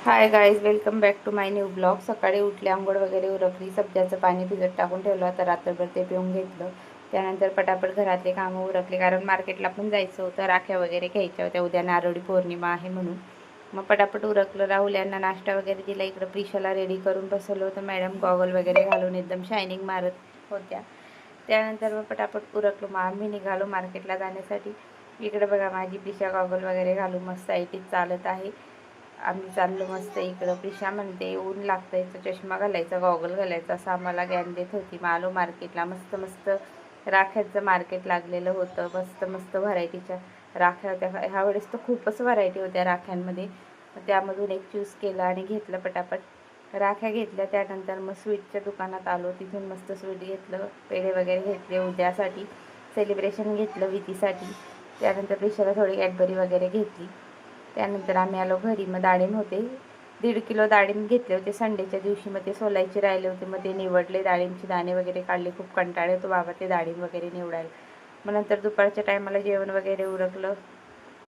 High guys, welcome back to my new blog. सकाळी उठले, आंघोळ वगैरे उरकली, सब्जाचं पाणी भिजत टाकून ठेवलं होतं, रात्रभर ते पिऊन घेतलं. त्यानंतर पटापट घरातले कामं उरकले, कारण मार्केटला पण जायचं होतं, राख्या वगैरे घ्यायच्या होत्या. उद्या नारळी पौर्णिमा आहे म्हणून मग पटापट उरकलं. राहुल यांना नाश्ता वगैरे दिला. इकडं प्रिशाला रेडी करून बसवलं होतं. मॅडम गॉगल वगैरे घालून एकदम शायनिंग मारत होत्या. त्यानंतर मग पटापट उरकलो. मग आम्ही निघालो मार्केटला जाण्यासाठी. इकडे बघा, माझी प्रिशा गॉगल वगैरे घालून मस्त आयटीत चालत आहे. आम्ही चाललो मस्त. इकडं प्रिशा म्हणते ऊन लागतंय तर चष्मा घालायचा, गॉगल घालायचा, असं आम्हाला ज्ञान देत होती. मग आलो मार्केटला. मस्त मस्त राख्यांचं मार्केट लागलेलं होतं. मस्त मस्त व्हरायटीच्या राख्या होत्या. ह्या वेळेस तर खूपच व्हरायटी होत्या राख्यांमध्ये. त्यामधून एक चूज केलं आणि घेतलं पटापट. राख्या घेतल्या. त्यानंतर मग स्वीटच्या दुकानात आलो. तिथून मस्त स्वीट घेतलं, पेढे वगैरे घेतले, उद्यासाठी सेलिब्रेशन घेतलं विधीसाठी. त्यानंतर प्रिशाला थोडी कॅडबरी वगैरे घेतली. त्यानंतर आम्ही आलो घरी. मग डाळिंब होते, 1.5 किलो डाळिंब घेतले होते संडेच्या दिवशी. मग ते सोलायचे राहिले होते, मग ते निवडले, डाळिंबचे दाणे वगैरे काढले. खूप कंटाळा येतो बाबा ते डाळिंब वगैरे निवडायला. मग नंतर दुपारच्या टायमाला जेवण वगैरे उरकलं.